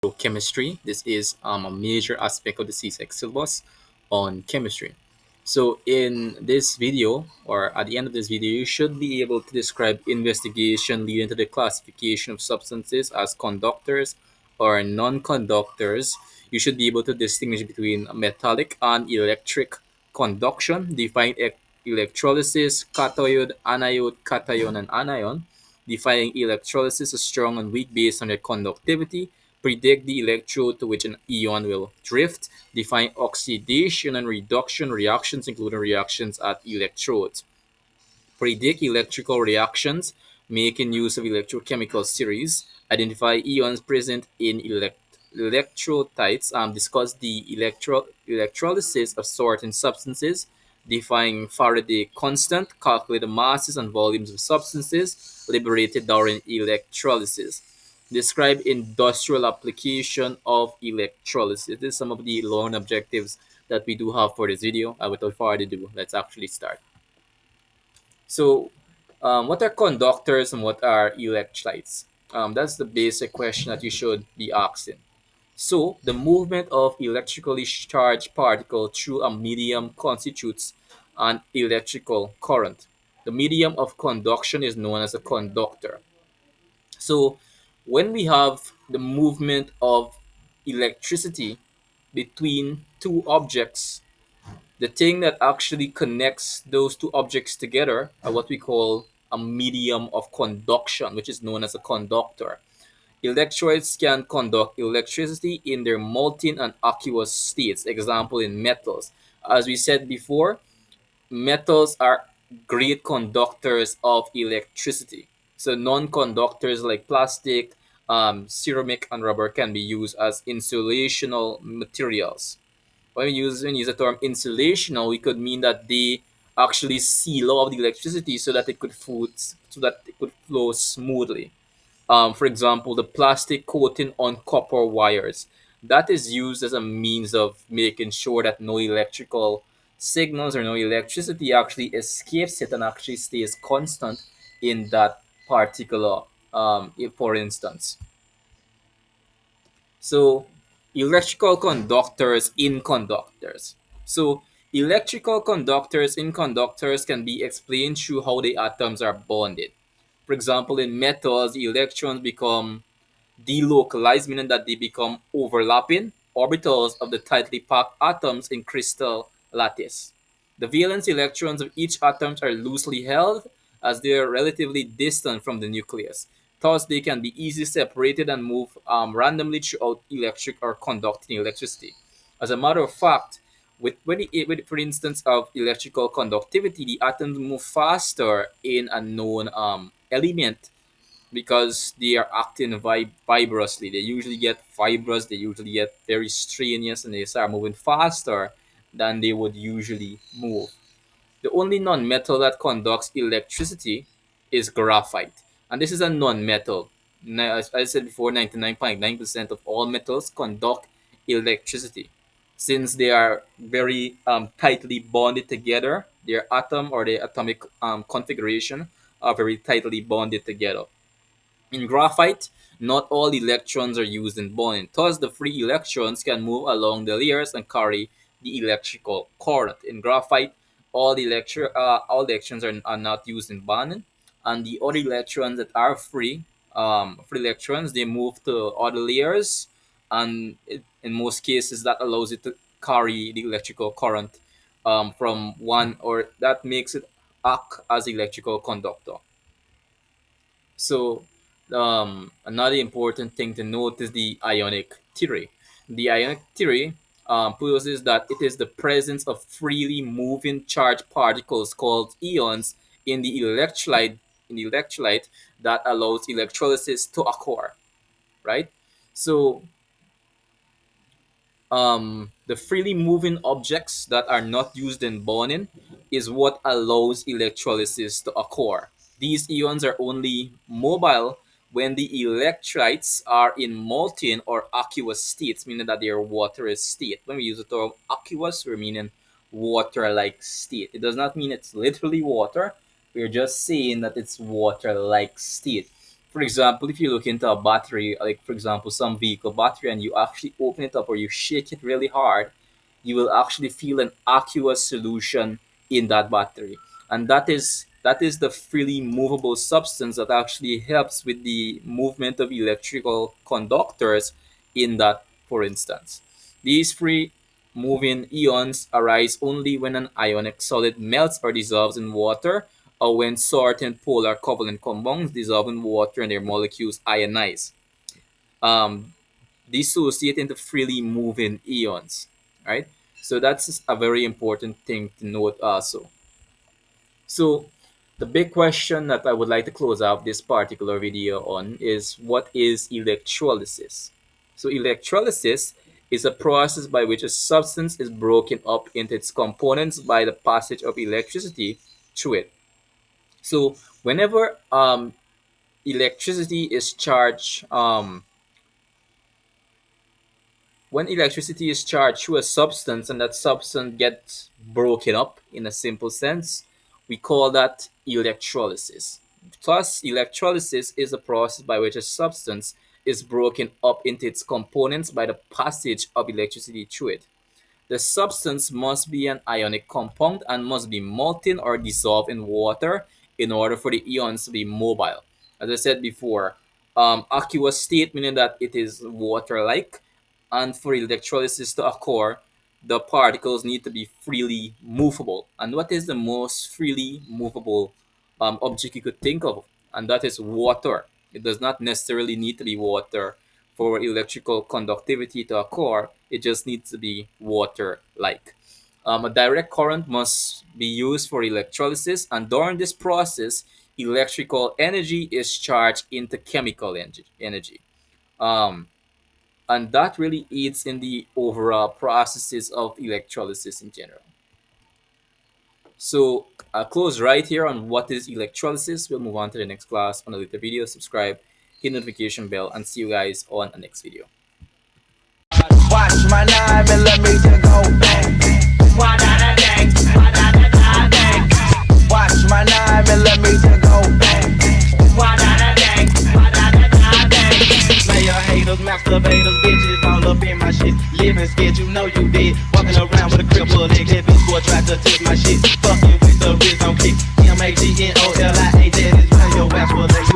chemistry. This is a major aspect of the Csec syllabus on chemistry. So in this video, or at the end of this video, you should be able to describe investigation leading to the classification of substances as conductors or non-conductors. You should be able to distinguish between metallic and electric conduction, define electrolysis, cathode, anode, cation, and anion, defining electrolysis as strong and weak based on their conductivity, predict the electrode to which an ion will drift, define oxidation and reduction reactions, including reactions at electrodes, predict electrical reactions, making use of electrochemical series, identify ions present in electrolytes, discuss the electrolysis of certain substances, define Faraday constant, calculate the masses and volumes of substances liberated during electrolysis. Describe industrial application of electrolysis. This is some of the learn objectives that we do have for this video. Without further ado, let's actually start. So, what are conductors and what are electrolytes? That's the basic question that you should be asking. So, the movement of electrically charged particle through a medium constitutes an electrical current. The medium of conduction is known as a conductor. So, when we have the movement of electricity between two objects, the thing that actually connects those two objects together are what we call a medium of conduction, which is known as a conductor. Electrodes can conduct electricity in their molten and aqueous states, example in metals. As we said before, metals are great conductors of electricity. So non-conductors like plastic, ceramic, and rubber can be used as insulational materials. When we use the term insulational, we could mean that they actually seal off the electricity so that it could flow smoothly. For example, the plastic coating on copper wires that is used as a means of making sure that no electrical signals or no electricity actually escapes it and actually stays constant in that particular if for instance. So, electrical conductors in conductors. So, electrical conductors in conductors can be explained through how the atoms are bonded. For example, in metals, the electrons become delocalized, meaning that they become overlapping orbitals of the tightly packed atoms in crystal lattice. The valence electrons of each atom are loosely held as they are relatively distant from the nucleus. Thus, they can be easily separated and move randomly throughout electric or conducting electricity. As a matter of fact, for instance of electrical conductivity, the atoms move faster in a known element because they are acting vibrously. They usually get fibrous, they usually get very strenuous, and they start moving faster than they would usually move. The only non-metal that conducts electricity is graphite, and this is a non-metal. As I said before, 99.9% of all metals conduct electricity. Since they are very tightly bonded together, their atom or their atomic configuration are very tightly bonded together. In graphite, not all electrons are used in bonding. Thus, the free electrons can move along the layers and carry the electrical current. In graphite, all the electrons are not used in bonding, and the other electrons that are free electrons, they move to other layers, and in most cases, that allows it to carry the electrical current from one, or that makes it act as electrical conductor. So, another important thing to note is the ionic theory. The ionic theory poses that it is the presence of freely moving charged particles called ions in the electrolyte that allows electrolysis to occur. Right. So, the freely moving objects that are not used in bonding is what allows electrolysis to occur. These ions are only mobile when the electrolytes are in molten or aqueous states, meaning that they are waterous state. When we use the term aqueous, we're meaning water-like state. It does not mean it's literally water. We're just saying that it's water-like state. For example, if you look into a battery, like for example, some vehicle battery, and you actually open it up or you shake it really hard, you will actually feel an aqueous solution in that battery. And that is the freely movable substance that actually helps with the movement of electrical conductors in that, for instance. These free moving ions arise only when an ionic solid melts or dissolves in water, or when certain polar covalent compounds dissolve in water and their molecules ionize, um, dissociate into freely moving ions, right? So that's a very important thing to note also. So the big question that I would like to close out this particular video on is, what is electrolysis? So electrolysis is a process by which a substance is broken up into its components by the passage of electricity through it. So whenever electricity is charged, when electricity is charged through a substance and that substance gets broken up in a simple sense, we call that electrolysis. Thus, electrolysis is a process by which a substance is broken up into its components by the passage of electricity through it. The substance must be an ionic compound and must be molten or dissolved in water in order for the ions to be mobile. As I said before, aqueous state, meaning that it is water-like, and for electrolysis to occur, the particles need to be freely movable. And what is the most freely movable object you could think of? And that is water. It does not necessarily need to be water for electrical conductivity to occur. It just needs to be water like. A direct current must be used for electrolysis, and during this process, electrical energy is charged into chemical energy. Um, and that really aids in the overall processes of electrolysis in general. So I'll close right here on what is electrolysis. We'll move on to the next class on a later video. Subscribe, hit notification bell, and see you guys on the next video. Watch my 9mm go bang. Wah-da-da-dang, wah-da-da-da-dang. Watch my 9mm go bang. Wah-da-da-dang, wah-da-da-da-dang. Player haters, masturbators, bitches all up in my shit. Living scared, you know you did. Walking around with a cripple leg, that bitch boy tried to take my shit. Fucking with the wrist on kick. M-A-G-N-O-L-I-A, that is where your ass will let you.